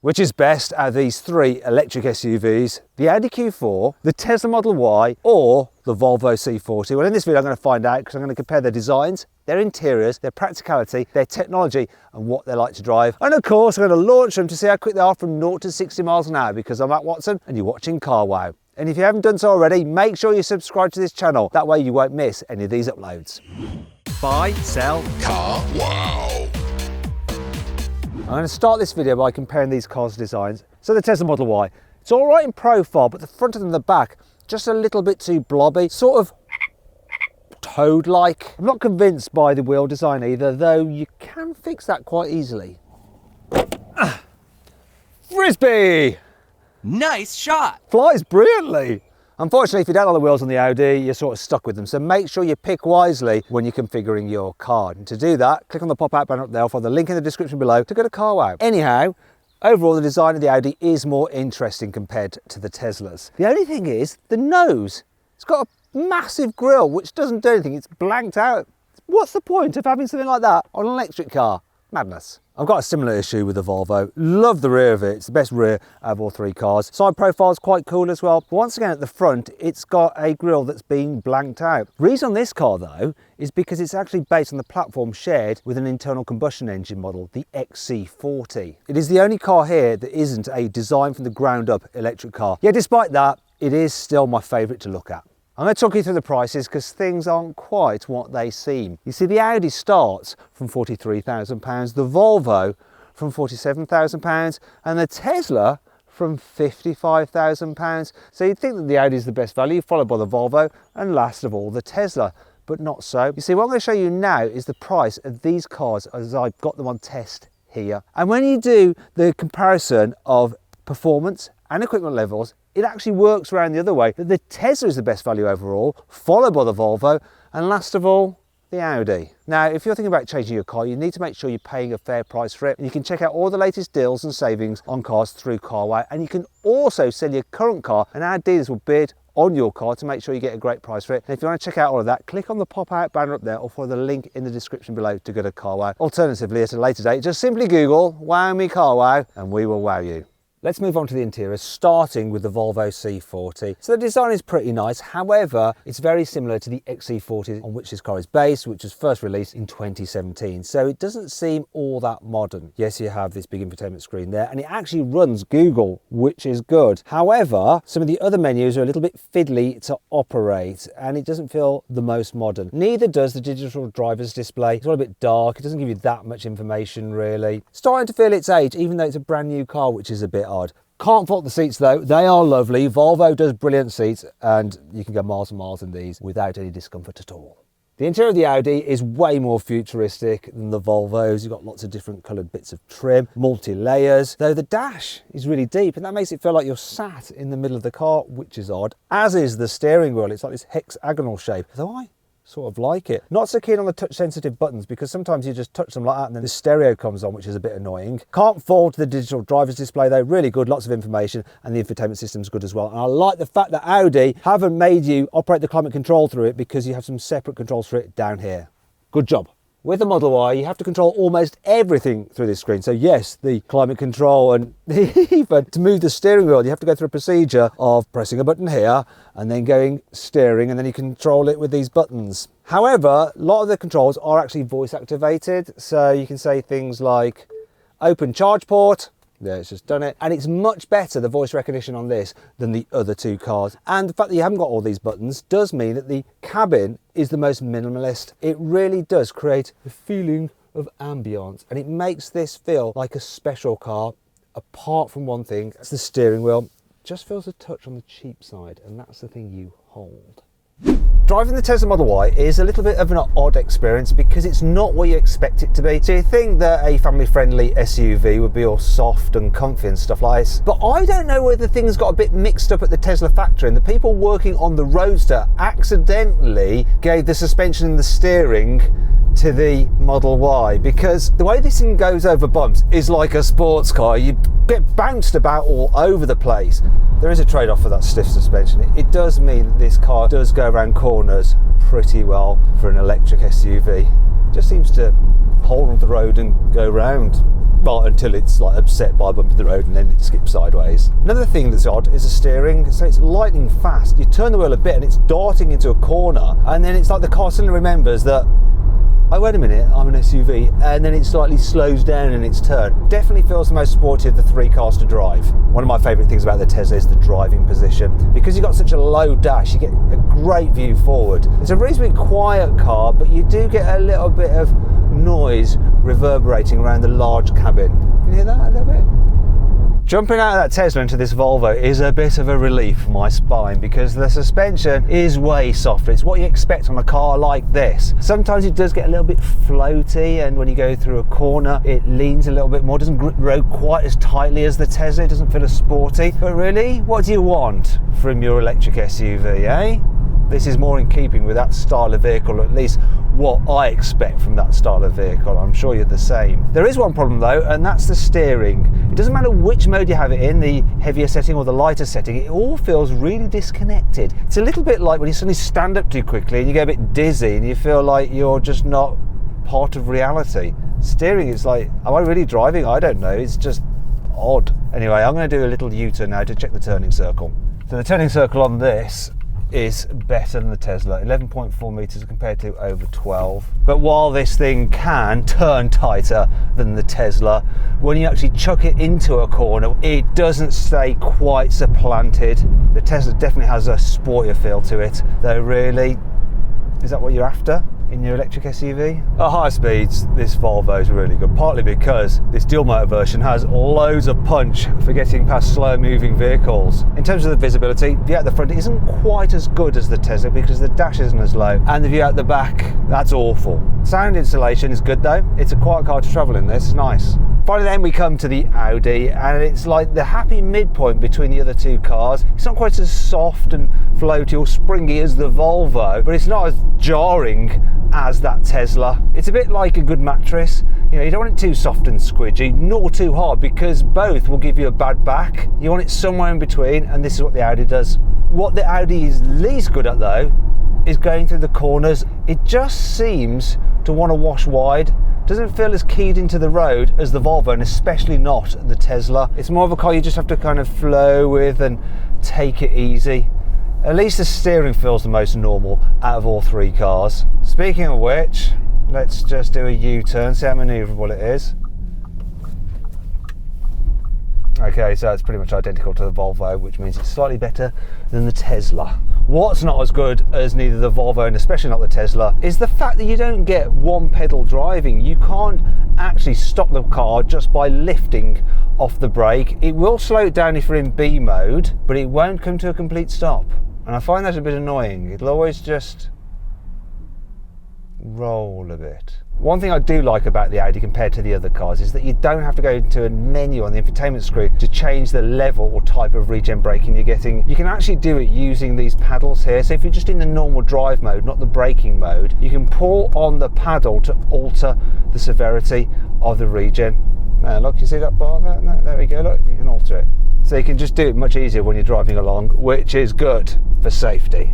Which is best out of these three electric SUVs, the Audi Q4, the Tesla Model Y, or the Volvo C40? Well, in this video I'm going to find out because I'm going to compare their designs, their interiors, their practicality, their technology, and what they like to drive. And of course, I'm going to launch them to see how quick they are from 0 to 60 miles an hour, because I'm Matt Watson and you're watching CarWow. And if you haven't done so already, make sure you subscribe to this channel. That way you won't miss any of these uploads. Buy, sell, CarWow. I'm going to start this video by comparing these cars' designs. So the Tesla Model Y, it's all right in profile, but the front and the back, just a little bit too blobby, sort of toad-like. I'm not convinced by the wheel design either, though you can fix that quite easily. Frisbee! Nice shot! Flies brilliantly. Unfortunately, if you don't like the wheels on the Audi, you're sort of stuck with them. So make sure you pick wisely when you're configuring your car. And to do that, click on the pop-out banner up there, or follow the link in the description below to go to CarWow. Anyhow, overall the design of the Audi is more interesting compared to the Teslas. The only thing is the nose. It's got a massive grille which doesn't do anything. It's blanked out. What's the point of having something like that on an electric car? Madness. I've got a similar issue with the Volvo. Love the rear of it. It's the best rear out of all three cars. Side profile is quite cool as well. But once again, at the front, it's got a grille that's been blanked out. The reason on this car, though, is because it's actually based on the platform shared with an internal combustion engine model, the XC40. It is the only car here that isn't a design from the ground up electric car. Yet despite that, it is still my favourite to look at. I'm going to talk you through the prices because things aren't quite what they seem. You see, the Audi starts from £43,000, the Volvo from £47,000, and the Tesla from £55,000. So you'd think that the Audi is the best value, followed by the Volvo, and last of all, the Tesla. But not so. You see, what I'm going to show you now is the price of these cars as I've got them on test here. And when you do the comparison of performance and equipment levels, it actually works around the other way, that the Tesla is the best value overall, followed by the Volvo, and last of all, the Audi. Now, if you're thinking about changing your car, you need to make sure you're paying a fair price for it. And you can check out all the latest deals and savings on cars through CarWow, and you can also sell your current car, and our dealers will bid on your car to make sure you get a great price for it. And if you want to check out all of that, click on the pop-out banner up there, or follow the link in the description below to go to CarWow. Alternatively, at a later date, just simply Google "Wow Me CarWow" and we will wow you. Let's move on to the interior, starting with the Volvo C40. So the design is pretty nice. However, it's very similar to the XC40 on which this car is based, which was first released in 2017. So it doesn't seem all that modern. Yes, you have this big infotainment screen there, and it actually runs Google, which is good. However, some of the other menus are a little bit fiddly to operate, and it doesn't feel the most modern. Neither does the digital driver's display. It's all a bit dark. It doesn't give you that much information, really. Starting to feel its age, even though it's a brand new car, which is a bit odd. Can't fault the seats though, they are lovely. Volvo does brilliant seats, and you can go miles and miles in these without any discomfort at all. The interior of the Audi is way more futuristic than the Volvos. You've got lots of different coloured bits of trim, multi-layers, though the dash is really deep, and that makes it feel like you're sat in the middle of the car, which is odd, as is the steering wheel. It's like this hexagonal shape, though I sort of like it. Not so keen on the touch sensitive buttons, because sometimes you just touch them like that and then the stereo comes on, which is a bit annoying. Can't fault the digital driver's display though, really good, lots of information, and the infotainment system's good as well. And I like the fact that Audi haven't made you operate the climate control through it, because you have some separate controls for it down here. Good job. With the Model Y, you have to control almost everything through this screen. So yes, the climate control, and even to move the steering wheel, you have to go through a procedure of pressing a button here and then going steering, and then you control it with these buttons. However, a lot of the controls are actually voice activated. So you can say things like open charge port. Yeah, it's just done it. And it's much better, the voice recognition on this, than the other two cars. And the fact that you haven't got all these buttons does mean that the cabin is the most minimalist. It really does create a feeling of ambience, and it makes this feel like a special car, apart from one thing. It's the steering wheel. Just feels a touch on the cheap side, and that's the thing you hold. Driving the Tesla Model Y is a little bit of an odd experience because it's not what you expect it to be. So you think that a family-friendly SUV would be all soft and comfy and stuff like this. But I don't know whether things got a bit mixed up at the Tesla factory, and the people working on the Roadster accidentally gave the suspension and the steering to the Model Y, because the way this thing goes over bumps is like a sports car. You get bounced about all over the place. There is a trade-off for that stiff suspension. It does mean that this car does go around corners pretty well for an electric SUV. It just seems to hold on the road and go round Well, until it's like upset by a bump in the road and then it skips sideways. Another thing that's odd is the steering. So it's lightning fast. You turn the wheel a bit and it's darting into a corner, and then it's like the car suddenly remembers that, oh wait a minute, I'm an SUV, and then it slightly slows down in its turn. Definitely feels the most sporty of the three cars to drive. One of my favourite things about the Tesla is the driving position. Because you've got such a low dash, you get a great view forward. It's a reasonably quiet car, but you do get a little bit of noise reverberating around the large cabin. Can you hear that a little bit? Jumping out of that Tesla into this Volvo is a bit of a relief for my spine, because the suspension is way softer. It's what you expect on a car like this. Sometimes it does get a little bit floaty, and when you go through a corner it leans a little bit more, doesn't grip the road quite as tightly as the Tesla, it doesn't feel as sporty. But really, what do you want from your electric SUV, eh? This is more in keeping with that style of vehicle, or at least what I expect from that style of vehicle. I'm sure you're the same. There is one problem though, and that's the steering. It doesn't matter which mode you have it in, the heavier setting or the lighter setting, it all feels really disconnected. It's a little bit like when you suddenly stand up too quickly and you get a bit dizzy and you feel like you're just not part of reality. Steering is like, am I really driving? I don't know, it's just odd. Anyway, I'm going to do a little U-turn now to check the turning circle. So the turning circle on this is better than the Tesla, 11.4 meters compared to over 12. But while this thing can turn tighter than the Tesla, when you actually chuck it into a corner, it doesn't stay quite so planted. The Tesla definitely has a sportier feel to it, though really, is that what you're after in your electric SUV? At high speeds, this Volvo is really good, partly because this dual motor version has loads of punch for getting past slow moving vehicles. In terms of the visibility, the view out the front isn't quite as good as the Tesla because the dash isn't as low, and the view out the back, that's awful. Sound insulation is good though. It's a quiet car to travel in, this is nice. Finally then we come to the Audi, and it's like the happy midpoint between the other two cars. It's not quite as soft and floaty or springy as the Volvo, but it's not as jarring as that Tesla. It's a bit like a good mattress. You know, you don't want it too soft and squidgy, nor too hard, because both will give you a bad back. You want it somewhere in between, and this is what the Audi does. What the Audi is least good at though is going through the corners. It just seems to want to wash wide. Doesn't feel as keyed into the road as the Volvo, and especially not the Tesla. It's more of a car you just have to kind of flow with and take it easy. At least the steering feels the most normal out of all three cars. Speaking of which, let's just do a U-turn, see how manoeuvrable it is. Okay, so it's pretty much identical to the Volvo, which means it's slightly better than the Tesla. What's not as good as neither the Volvo, and especially not the Tesla, is the fact that you don't get one pedal driving. You can't actually stop the car just by lifting off the brake. It will slow it down if you're in B mode, but it won't come to a complete stop. And I find that a bit annoying. It'll always just roll a bit. One thing I do like about the Audi compared to the other cars is that you don't have to go into a menu on the infotainment screen to change the level or type of regen braking you're getting. You can actually do it using these paddles here. So if you're just in the normal drive mode, not the braking mode, you can pull on the paddle to alter the severity of the regen. Now look, you see that bar there? No, there we go, look, you can alter it. So you can just do it much easier when you're driving along, which is good for safety.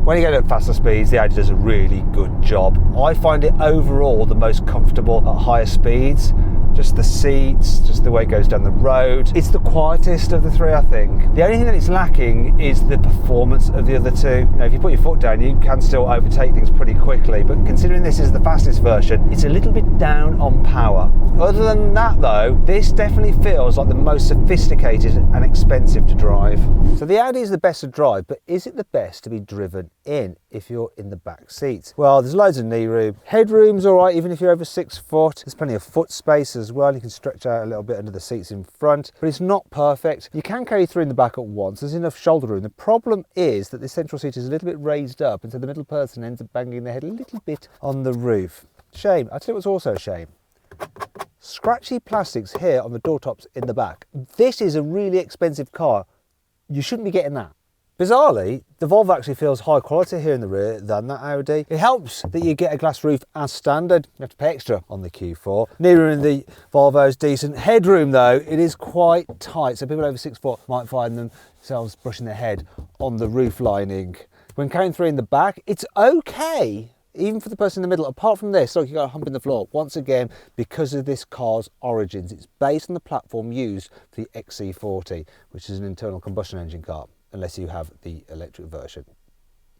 When you get at faster speeds, the Audi does a really good job. I find it overall the most comfortable at higher speeds. Just the seats, just the way it goes down the road. It's the quietest of the three, I think. The only thing that it's lacking is the performance of the other two. You know, if you put your foot down, you can still overtake things pretty quickly, but considering this is the fastest version, it's a little bit down on power. Other than that though, this definitely feels like the most sophisticated and expensive to drive. So the Audi is the best to drive, but is it the best to be driven in if you're in the back seats? Well, there's loads of knee room. Headroom's all right, even if you're over 6 foot. There's plenty of foot space as well. You can stretch out a little bit under the seats in front, but it's not perfect. You can carry 3 in the back at once. There's enough shoulder room. The problem is that the central seat is a little bit raised up, and so the middle person ends up banging their head a little bit on the roof. Shame. I tell you what's also a shame. Scratchy plastics here on the door tops in the back. This is a really expensive car. You shouldn't be getting that. Bizarrely, the Volvo actually feels higher quality here in the rear than that Audi. It helps that you get a glass roof as standard. You have to pay extra on the Q4. Knee room in the Volvo is decent. Headroom though, it is quite tight, so people over 6 foot might find themselves brushing their head on the roof lining. When carrying 3 in the back, it's okay. even for the person in the middle. Apart from this, look, you got a hump in the floor. Once again, because of this car's origins, it's based on the platform used for the XC40, which is an internal combustion engine car, unless you have the electric version.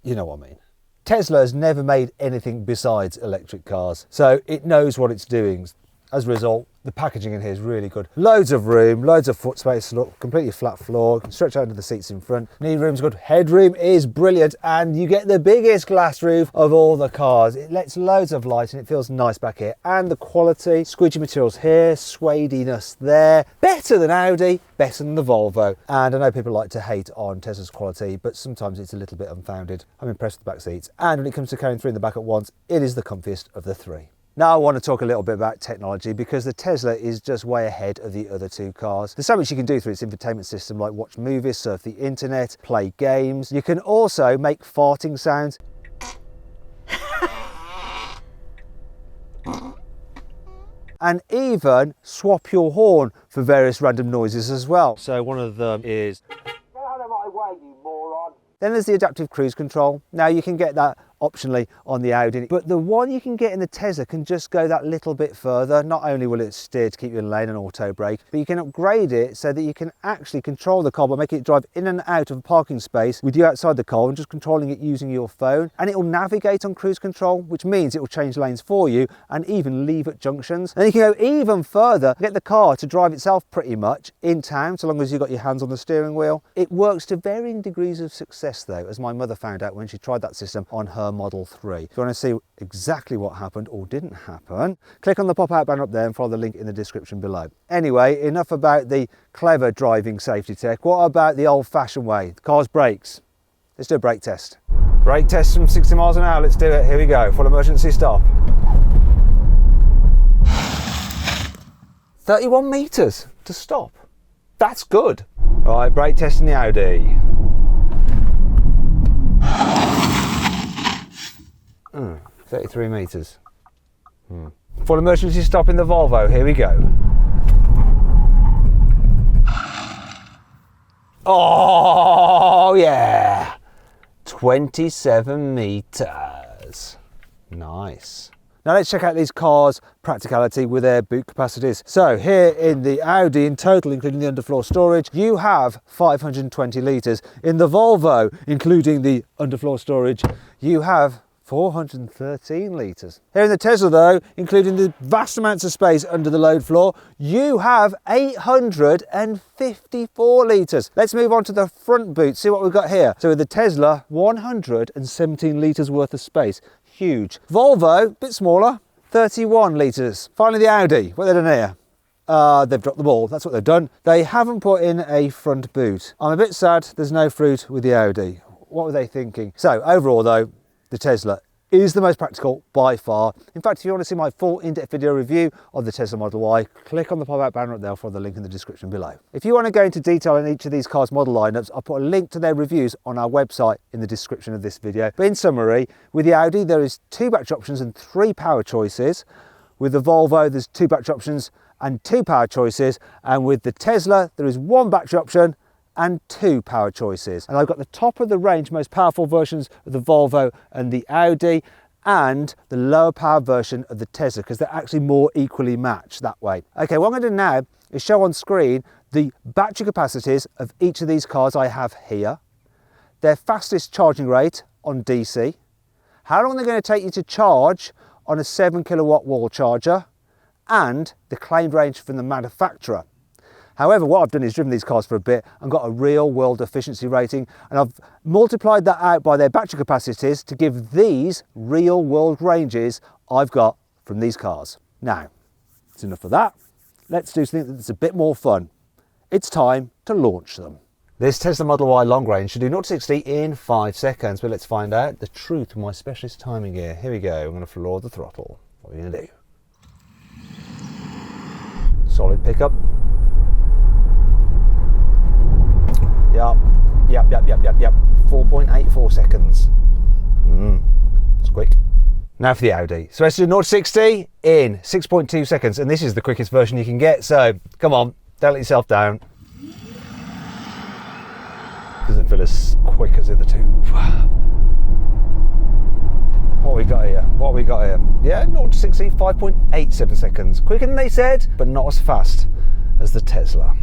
You know what I mean. Tesla has never made anything besides electric cars, so it knows what it's doing. As a result, the packaging in here is really good. Loads of room, loads of foot space, look, completely flat floor, can stretch out into the seats in front. Knee room's good, headroom is brilliant, and you get the biggest glass roof of all the cars. It lets loads of light and it feels nice back here. And the quality, squeegee materials here, suediness there. Better than Audi, better than the Volvo. And I know people like to hate on Tesla's quality, but sometimes it's a little bit unfounded. I'm impressed with the back seats. And when it comes to carrying three in the back at once, it is the comfiest of the three. Now I want to talk a little bit about technology, because the Tesla is just way ahead of the other two cars. There's so much you can do through its infotainment system, like watch movies, surf the internet, play games. You can also make farting sounds. And even swap your horn for various random noises as well. So one of them is, "Get out of my way, you moron." Then there's the adaptive cruise control. Now you can get that optionally on the Audi, but the one you can get in the Tesla can just go that little bit further. Not only will it steer to keep you in lane and auto brake, but you can upgrade it so that you can actually control the car by making it drive in and out of a parking space with you outside the car and just controlling it using your phone. And it will navigate on cruise control, which means it will change lanes for you and even leave at junctions. And you can go even further, get the car to drive itself pretty much in town, so long as you've got your hands on the steering wheel. It works to varying degrees of success though, as my mother found out when she tried that system on her Model 3. If you want to see exactly what happened or didn't happen, click on the pop-out banner up there and follow the link in the description below. Anyway, enough about the clever driving safety tech. What about the old-fashioned way? The car's brakes. Let's do a brake test. Brake test from 60 miles an hour. Let's do it. Here we go. Full emergency stop. 31 meters to stop. That's good. Right, brake test in the Audi. 33 meters. Full emergency stop in the Volvo. Here we go. Oh yeah, 27 meters. Nice. Now let's check out these cars' practicality with their boot capacities. So here in the Audi, in total, including the underfloor storage, you have 520 litres. In the Volvo, including the underfloor storage, you have 413 litres. Here in the Tesla though, including the vast amounts of space under the load floor, you have 854 litres. Let's move on to the front boot, see what we've got here. So with the Tesla, 117 litres worth of space. Huge. Volvo, a bit smaller, 31 litres. Finally the Audi, what have they done here? They've dropped the ball, that's what they've done. They haven't put in a front boot. I'm a bit sad there's no fruit with the Audi. What were they thinking? So overall though, the Tesla is the most practical by far. In fact, if you want to see my full in-depth video review of the Tesla Model Y, click on the pop-out banner up there for the link in the description below. If you want to go into detail on each of these cars' model lineups, I'll put a link to their reviews on our website in the description of this video. But in summary, with the Audi, there is 2 battery options and 3 power choices. With the Volvo, there's 2 battery options and 2 power choices. And with the Tesla, there is 1 battery option and 2 power choices. And I've got the top of the range, most powerful versions of the Volvo and the Audi, and the lower power version of the Tesla, because they're actually more equally matched that way. Okay, what I'm going to do now is show on screen the battery capacities of each of these cars I have here, their fastest charging rate on DC, how long they're going to take you to charge on a 7 kilowatt wall charger, and the claimed range from the manufacturer. However, what I've done is driven these cars for a bit and got a real world efficiency rating, and I've multiplied that out by their battery capacities to give these real world ranges I've got from these cars. Now, that's enough of that. Let's do something that's a bit more fun. It's time to launch them. This Tesla Model Y long range should do 0 to 60 in 5 seconds, but let's find out the truth with my specialist timing gear. Here we go, I'm going to floor the throttle. What are we going to do? Solid pickup. Yep. 4.84 seconds. It's quick. Now for the Audi. So let's do 0 to 60 in 6.2 seconds, and this is the quickest version you can get, so come on, don't let yourself down. Doesn't feel as quick as the other two. What we got here? What we got here? Yeah, 0 to 60, 5.87 seconds. Quicker than they said, but not as fast as the Tesla.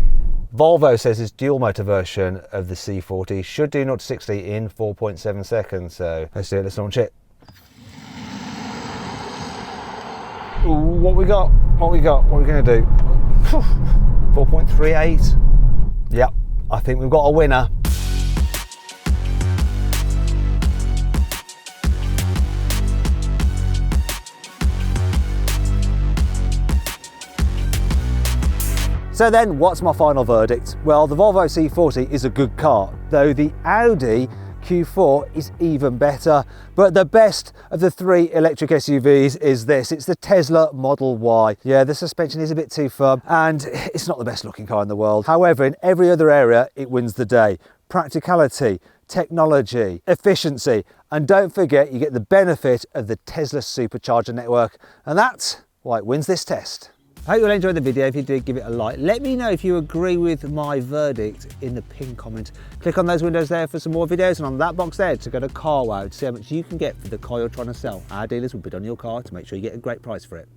Volvo says its dual motor version of the C40 should do 0 to 60 in 4.7 seconds. So let's do it, let's launch it. Ooh, what we got? What we got? What are we going to do? 4.38. Yep, I think we've got a winner. So then, what's my final verdict? Well, the Volvo C40 is a good car, though the Audi Q4 is even better. But the best of the three electric SUVs is this. It's the Tesla Model Y. Yeah, the suspension is a bit too firm and it's not the best looking car in the world. However, in every other area, it wins the day. Practicality, technology, efficiency, and don't forget you get the benefit of the Tesla supercharger network, and that's why it wins this test. I hope you'll enjoy the video. If you did, give it a like. Let me know if you agree with my verdict in the pinned comment. Click on those windows there for some more videos, and on that box there to go to CarWow to see how much you can get for the car you're trying to sell. Our dealers will bid on your car to make sure you get a great price for it.